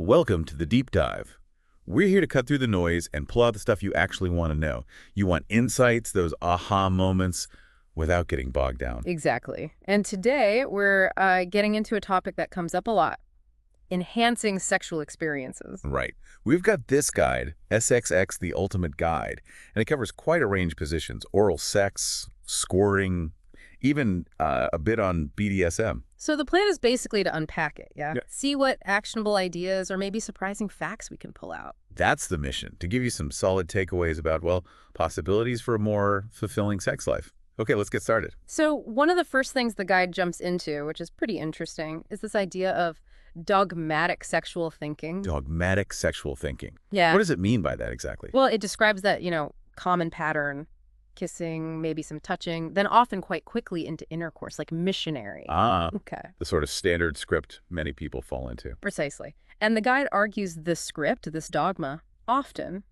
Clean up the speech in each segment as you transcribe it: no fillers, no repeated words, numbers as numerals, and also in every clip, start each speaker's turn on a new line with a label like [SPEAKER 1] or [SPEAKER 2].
[SPEAKER 1] Welcome to the Deep Dive. We're here to cut through the noise and pull out the stuff you actually want to know. You want insights, those aha moments, without getting bogged down.
[SPEAKER 2] Exactly. And today we're getting into a topic that comes up a lot: enhancing sexual experiences.
[SPEAKER 1] Right. We've got this guide, SXX, the Ultimate Guide, and it covers quite a range of positions: oral sex, squirting, even a bit on BDSM.
[SPEAKER 2] So the plan is basically to unpack it, yeah?
[SPEAKER 1] Yeah.
[SPEAKER 2] See what actionable ideas or maybe surprising facts we can pull out.
[SPEAKER 1] That's the mission, to give you some solid takeaways about, well, possibilities for a more fulfilling sex life. Okay, let's get started.
[SPEAKER 2] So one of the first things the guide jumps into, which is pretty interesting, is this idea of dogmatic sexual thinking.
[SPEAKER 1] Dogmatic sexual thinking.
[SPEAKER 2] Yeah.
[SPEAKER 1] What does it mean by that exactly?
[SPEAKER 2] Well, it describes that, common pattern: kissing, maybe some touching, then often quite quickly into intercourse, like missionary. Okay.
[SPEAKER 1] The sort of standard script many people fall into.
[SPEAKER 2] Precisely. And the guide argues this script, this dogma, often,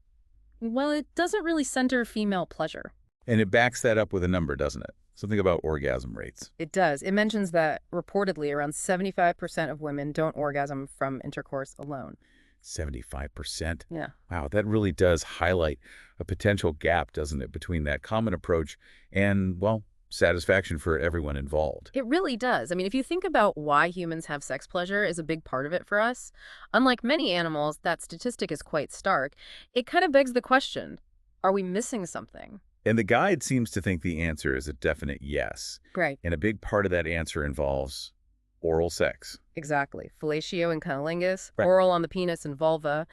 [SPEAKER 2] well, it doesn't really center female pleasure.
[SPEAKER 1] And it backs that up with a number, doesn't it? Something about orgasm rates.
[SPEAKER 2] It does. It mentions that reportedly around 75% of women don't orgasm from intercourse alone.
[SPEAKER 1] 75%?
[SPEAKER 2] Yeah.
[SPEAKER 1] Wow, that really does highlight a potential gap, doesn't it, between that common approach and, well, satisfaction for everyone involved.
[SPEAKER 2] It really does. I mean, if you think about why humans have sex pleasure is a big part of it for us, unlike many animals, that statistic is quite stark. It kind of begs the question, are we missing something?
[SPEAKER 1] And the guide seems to think the answer is a definite yes.
[SPEAKER 2] Right.
[SPEAKER 1] And a big part of that answer involves oral sex.
[SPEAKER 2] Exactly. Fellatio and cunnilingus,
[SPEAKER 1] Right.
[SPEAKER 2] oral on the penis and vulva.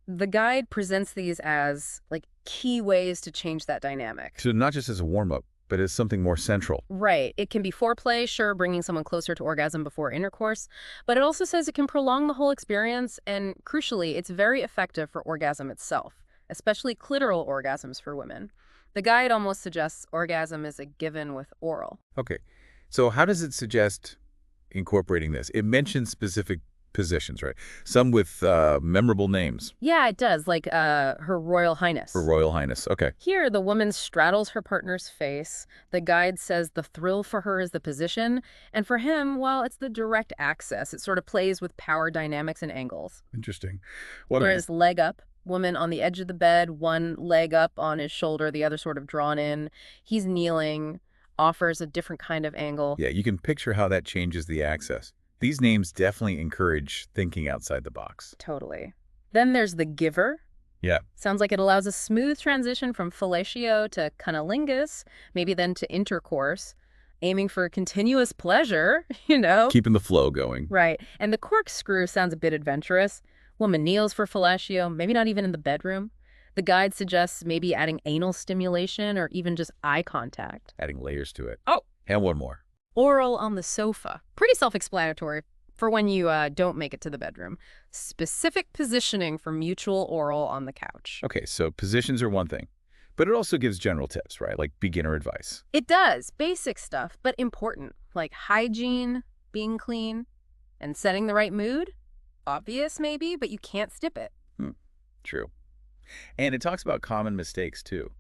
[SPEAKER 2] The guide presents these as, like, key ways to change that dynamic.
[SPEAKER 1] So not just as a warm-up, but as something more central.
[SPEAKER 2] Right. It can be foreplay, sure, bringing someone closer to orgasm before intercourse, but it also says it can prolong the whole experience, and crucially, it's very effective for orgasm itself, especially clitoral orgasms for women. The guide almost suggests orgasm is a given with oral.
[SPEAKER 1] Okay, so how does it suggest incorporating this? It mentions specific positions, right? Some with memorable names.
[SPEAKER 2] Yeah, it does, like Her Royal Highness.
[SPEAKER 1] Her Royal Highness, okay.
[SPEAKER 2] Here, the woman straddles her partner's face. The guide says the thrill for her is the position, and for him, well, it's the direct access. It sort of plays with power dynamics and angles.
[SPEAKER 1] Interesting.
[SPEAKER 2] Whereas leg up, woman on the edge of the bed, one leg up on his shoulder, the other sort of drawn in. He's kneeling, offers a different kind of angle.
[SPEAKER 1] Yeah, you can picture how that changes the access. These names definitely encourage thinking outside the box.
[SPEAKER 2] Totally. Then there's the giver.
[SPEAKER 1] Yeah.
[SPEAKER 2] Sounds like it allows a smooth transition from fellatio to cunnilingus, maybe then to intercourse, aiming for continuous pleasure,
[SPEAKER 1] Keeping the flow going.
[SPEAKER 2] Right. And the corkscrew sounds a bit adventurous. Woman kneels for fellatio, maybe not even in the bedroom. The guide suggests maybe adding anal stimulation or even just eye contact.
[SPEAKER 1] Adding layers to it.
[SPEAKER 2] Oh.
[SPEAKER 1] And one more.
[SPEAKER 2] Oral on the sofa. Pretty self-explanatory for when you don't make it to the bedroom. Specific positioning for mutual oral on the couch.
[SPEAKER 1] Okay, so positions are one thing, but it also gives general tips, right? Like beginner advice.
[SPEAKER 2] It does. Basic stuff, but important. Like hygiene, being clean, and setting the right mood. Obvious, maybe, but you can't skip it.
[SPEAKER 1] True. And it talks about common mistakes, too,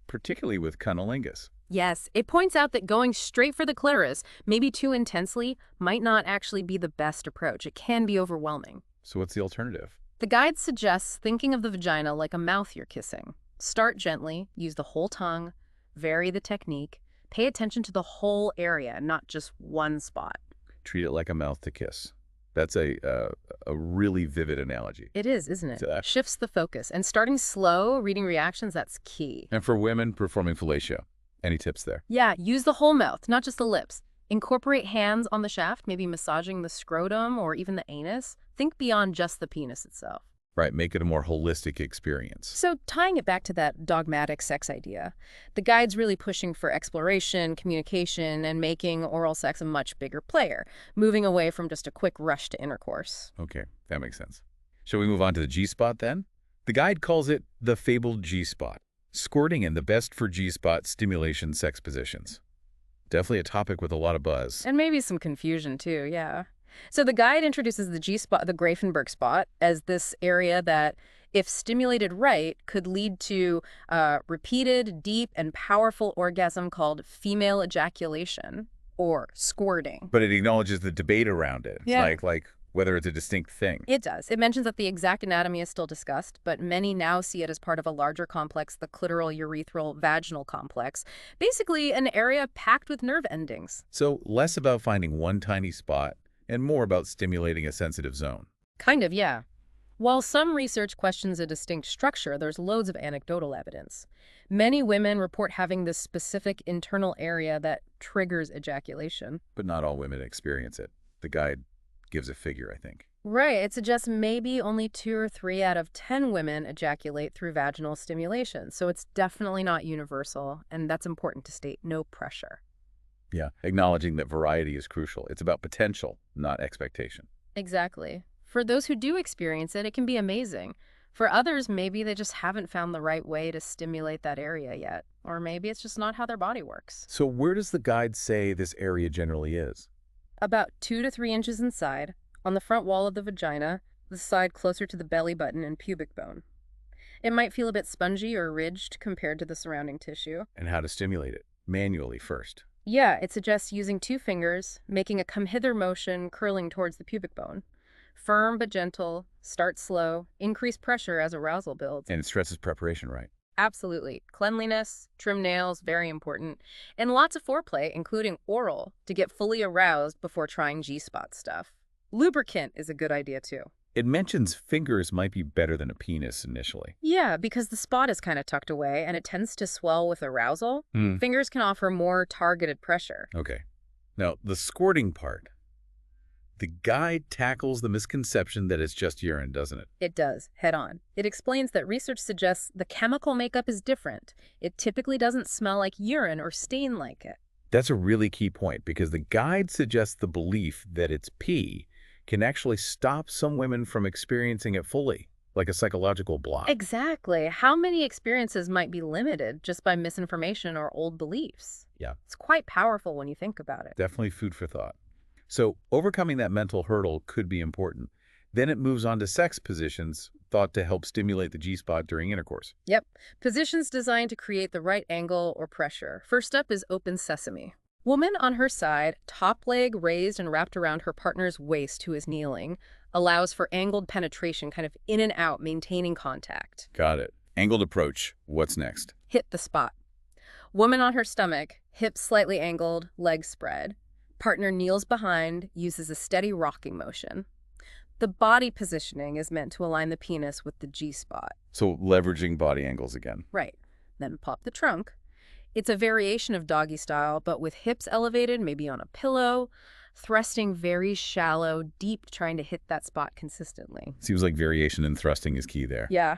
[SPEAKER 1] particularly with cunnilingus.
[SPEAKER 2] Yes, it points out that going straight for the clitoris, maybe too intensely, might not actually be the best approach. It can be overwhelming.
[SPEAKER 1] So what's the alternative?
[SPEAKER 2] The guide suggests thinking of the vagina like a mouth you're kissing. Start gently, use the whole tongue, vary the technique, pay attention to the whole area, not just one spot.
[SPEAKER 1] Treat it like a mouth to kiss. That's a really vivid analogy.
[SPEAKER 2] It is, isn't it? Shifts the focus. And starting slow, reading reactions, that's key.
[SPEAKER 1] And for women performing fellatio, any tips there?
[SPEAKER 2] Yeah, use the whole mouth, not just the lips. Incorporate hands on the shaft, maybe massaging the scrotum or even the anus. Think beyond just the penis itself.
[SPEAKER 1] Right, make it a more holistic experience.
[SPEAKER 2] So tying it back to that dogmatic sex idea, the guide's really pushing for exploration, communication, and making oral sex a much bigger player, moving away from just a quick rush to intercourse.
[SPEAKER 1] Okay, that makes sense. Shall we move on to the G-spot then? The guide calls it the fabled G-spot, squirting in the best for G-spot stimulation sex positions. Definitely a topic with a lot of buzz.
[SPEAKER 2] And maybe some confusion too, yeah. So the guide introduces the G-spot, the Grafenberg spot, as this area that, if stimulated right, could lead to repeated, deep, and powerful orgasm called female ejaculation, or squirting.
[SPEAKER 1] But it acknowledges the debate around it.
[SPEAKER 2] Yeah.
[SPEAKER 1] Like whether it's a distinct thing.
[SPEAKER 2] It does. It mentions that the exact anatomy is still discussed, but many now see it as part of a larger complex, the clitoral urethral vaginal complex, basically an area packed with nerve endings.
[SPEAKER 1] So less about finding one tiny spot and more about stimulating a sensitive zone.
[SPEAKER 2] Kind of, yeah. While some research questions a distinct structure, there's loads of anecdotal evidence. Many women report having this specific internal area that triggers ejaculation.
[SPEAKER 1] But not all women experience it. The guide gives a figure, I think.
[SPEAKER 2] Right, it suggests maybe only 2 or 3 out of 10 women ejaculate through vaginal stimulation, so it's definitely not universal, and that's important to state, no pressure.
[SPEAKER 1] Yeah, acknowledging that variety is crucial. It's about potential, not expectation.
[SPEAKER 2] Exactly. For those who do experience it, it can be amazing. For others, maybe they just haven't found the right way to stimulate that area yet, or maybe it's just not how their body works.
[SPEAKER 1] So where does the guide say this area generally is?
[SPEAKER 2] About 2 to 3 inches inside, on the front wall of the vagina, the side closer to the belly button and pubic bone. It might feel a bit spongy or ridged compared to the surrounding tissue.
[SPEAKER 1] And how to stimulate it? Manually first.
[SPEAKER 2] Yeah, it suggests using 2 fingers, making a come-hither motion curling towards the pubic bone. Firm but gentle, start slow, increase pressure as arousal builds.
[SPEAKER 1] And it stresses preparation, right?
[SPEAKER 2] Absolutely. Cleanliness, trim nails, very important. And lots of foreplay, including oral, to get fully aroused before trying G-spot stuff. Lubricant is a good idea too.
[SPEAKER 1] It mentions fingers might be better than a penis initially.
[SPEAKER 2] Yeah, because the spot is kind of tucked away and it tends to swell with arousal. Fingers can offer more targeted pressure.
[SPEAKER 1] Okay. Now, the squirting part. The guide tackles the misconception that it's just urine, doesn't it?
[SPEAKER 2] It does, head on. It explains that research suggests the chemical makeup is different. It typically doesn't smell like urine or stain like it.
[SPEAKER 1] That's a really key point because the guide suggests the belief that it's pee can actually stop some women from experiencing it fully, like a psychological block.
[SPEAKER 2] Exactly. How many experiences might be limited just by misinformation or old beliefs?
[SPEAKER 1] Yeah.
[SPEAKER 2] It's quite powerful when you think about it.
[SPEAKER 1] Definitely food for thought. So overcoming that mental hurdle could be important. Then it moves on to sex positions thought to help stimulate the G-spot during intercourse.
[SPEAKER 2] Yep. Positions designed to create the right angle or pressure. First up is open sesame. Woman on her side, top leg raised and wrapped around her partner's waist who is kneeling, allows for angled penetration, kind of in and out, maintaining contact.
[SPEAKER 1] Got it. Angled approach. What's next?
[SPEAKER 2] Hit the spot. Woman on her stomach, hips slightly angled, legs spread. Partner kneels behind, uses a steady rocking motion. The body positioning is meant to align the penis with the G-spot.
[SPEAKER 1] So leveraging body angles again.
[SPEAKER 2] Right. Then pop the trunk. It's a variation of doggy style, but with hips elevated, maybe on a pillow, thrusting very shallow, deep, trying to hit that spot consistently.
[SPEAKER 1] Seems like variation in thrusting is key there.
[SPEAKER 2] Yeah.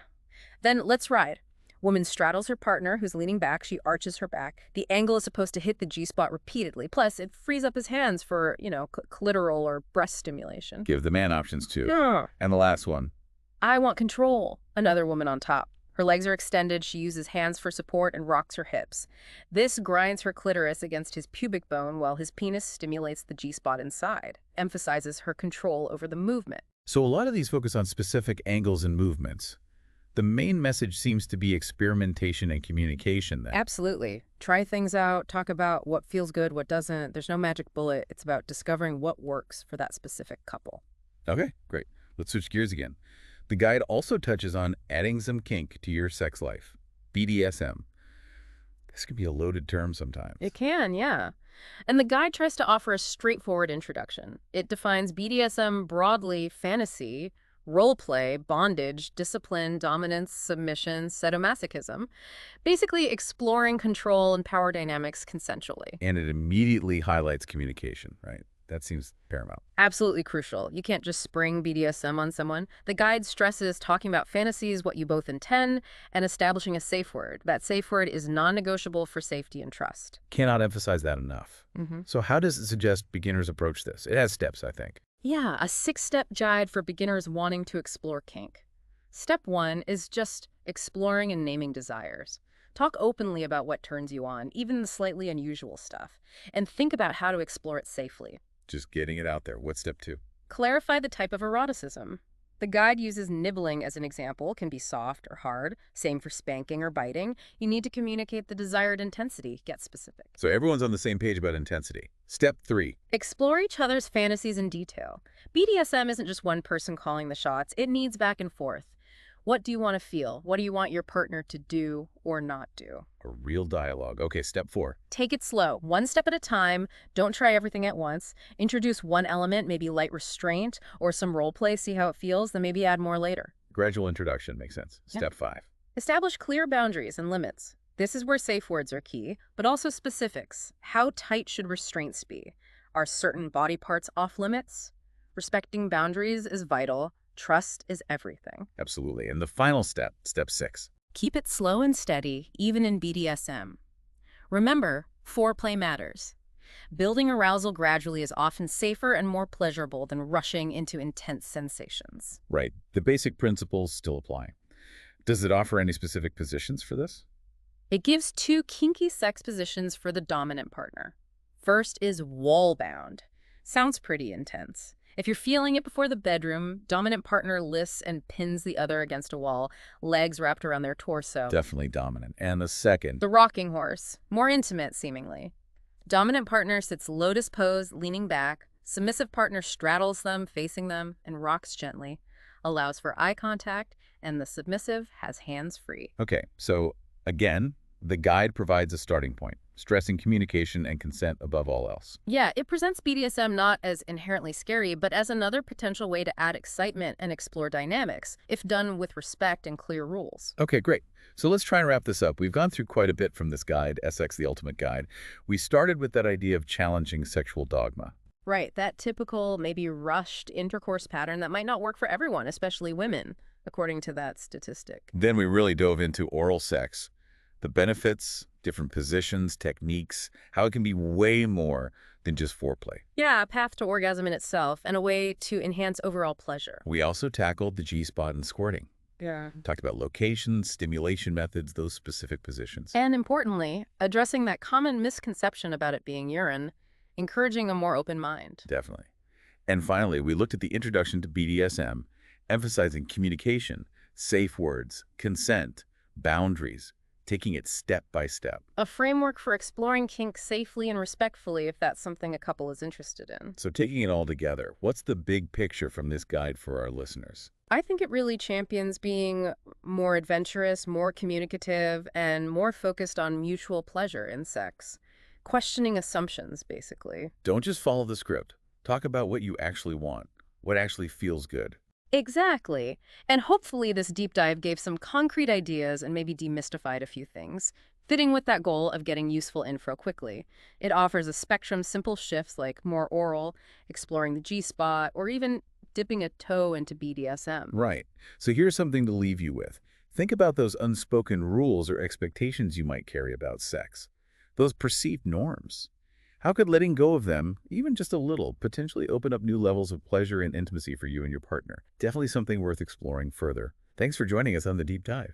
[SPEAKER 2] Then let's ride. Woman straddles her partner, who's leaning back. She arches her back. The angle is supposed to hit the G-spot repeatedly. Plus, it frees up his hands for, clitoral or breast stimulation.
[SPEAKER 1] Give the man options too.
[SPEAKER 2] Yeah.
[SPEAKER 1] And the last one.
[SPEAKER 2] I want control. Another woman on top. Her legs are extended. She uses hands for support and rocks her hips. This grinds her clitoris against his pubic bone while his penis stimulates the G-spot inside. Emphasizes her control over the movement.
[SPEAKER 1] So a lot of these focus on specific angles and movements. The main message seems to be experimentation and communication then.
[SPEAKER 2] Absolutely. Try things out, talk about what feels good, what doesn't. There's no magic bullet. It's about discovering what works for that specific couple.
[SPEAKER 1] Okay, great. Let's switch gears again. The guide also touches on adding some kink to your sex life. BDSM. This can be a loaded term sometimes.
[SPEAKER 2] It can, yeah. And the guide tries to offer a straightforward introduction. It defines BDSM broadly: fantasy, role play, bondage, discipline, dominance, submission, sadomasochism. Basically exploring control and power dynamics consensually.
[SPEAKER 1] And it immediately highlights communication, right? That seems paramount.
[SPEAKER 2] Absolutely crucial. You can't just spring BDSM on someone. The guide stresses talking about fantasies, what you both intend, and establishing a safe word. That safe word is non-negotiable for safety and trust.
[SPEAKER 1] Cannot emphasize that enough. So how does it suggest beginners approach this? It has steps, I think.
[SPEAKER 2] Yeah, a 6-step guide for beginners wanting to explore kink. Step 1 is just exploring and naming desires. Talk openly about what turns you on, even the slightly unusual stuff, and think about how to explore it safely.
[SPEAKER 1] Just getting it out there. What's step 2?
[SPEAKER 2] Clarify the type of eroticism. The guide uses nibbling as an example, can be soft or hard. Same for spanking or biting. You need to communicate the desired intensity, get specific.
[SPEAKER 1] So everyone's on the same page about intensity. Step 3.
[SPEAKER 2] Explore each other's fantasies in detail. BDSM isn't just one person calling the shots, it needs back and forth. What do you want to feel? What do you want your partner to do or not do?
[SPEAKER 1] A real dialogue. Okay, step 4.
[SPEAKER 2] Take it slow, one step at a time. Don't try everything at once. Introduce one element, maybe light restraint or some role play, see how it feels, then maybe add more later.
[SPEAKER 1] Gradual introduction makes sense.
[SPEAKER 2] Yeah.
[SPEAKER 1] Step 5.
[SPEAKER 2] Establish clear boundaries and limits. This is where safe words are key, but also specifics. How tight should restraints be? Are certain body parts off limits? Respecting boundaries is vital. Trust is everything.
[SPEAKER 1] Absolutely. And the final step, step 6.
[SPEAKER 2] Keep it slow and steady, even in BDSM. Remember, foreplay matters. Building arousal gradually is often safer and more pleasurable than rushing into intense sensations.
[SPEAKER 1] Right. The basic principles still apply. Does it offer any specific positions for this?
[SPEAKER 2] It gives 2 kinky sex positions for the dominant partner. First is wall-bound. Sounds pretty intense. If you're feeling it before the bedroom, dominant partner lifts and pins the other against a wall, legs wrapped around their torso.
[SPEAKER 1] Definitely dominant. And the second?
[SPEAKER 2] The rocking horse. More intimate, seemingly. Dominant partner sits lotus pose, leaning back. Submissive partner straddles them, facing them, and rocks gently. Allows for eye contact, and the submissive has hands free.
[SPEAKER 1] Okay, so again, the guide provides a starting point, stressing communication and consent above all else.
[SPEAKER 2] Yeah, it presents BDSM not as inherently scary, but as another potential way to add excitement and explore dynamics, if done with respect and clear rules.
[SPEAKER 1] Okay, great. So let's try and wrap this up. We've gone through quite a bit from this guide, SX the Ultimate Guide. We started with that idea of challenging sexual dogma.
[SPEAKER 2] Right, that typical, maybe rushed intercourse pattern that might not work for everyone, especially women, according to that statistic.
[SPEAKER 1] Then we really dove into oral sex, the benefits, different positions, techniques, how it can be way more than just foreplay.
[SPEAKER 2] Yeah, a path to orgasm in itself and a way to enhance overall pleasure.
[SPEAKER 1] We also tackled the G-spot and squirting.
[SPEAKER 2] Yeah.
[SPEAKER 1] Talked about locations, stimulation methods, those specific positions.
[SPEAKER 2] And importantly, addressing that common misconception about it being urine, encouraging a more open mind.
[SPEAKER 1] Definitely. And finally, we looked at the introduction to BDSM, emphasizing communication, safe words, consent, boundaries, taking it step by step.
[SPEAKER 2] A framework for exploring kink safely and respectfully if that's something a couple is interested in.
[SPEAKER 1] So taking it all together, what's the big picture from this guide for our listeners?
[SPEAKER 2] I think it really champions being more adventurous, more communicative, and more focused on mutual pleasure in sex. Questioning assumptions, basically.
[SPEAKER 1] Don't just follow the script. Talk about what you actually want, what actually feels good.
[SPEAKER 2] Exactly. And hopefully this deep dive gave some concrete ideas and maybe demystified a few things, fitting with that goal of getting useful info quickly. It offers a spectrum simple shifts like more oral, exploring the G-spot, or even dipping a toe into BDSM.
[SPEAKER 1] Right. So here's something to leave you with. Think about those unspoken rules or expectations you might carry about sex. Those perceived norms. How could letting go of them, even just a little, potentially open up new levels of pleasure and intimacy for you and your partner? Definitely something worth exploring further. Thanks for joining us on the Deep Dive.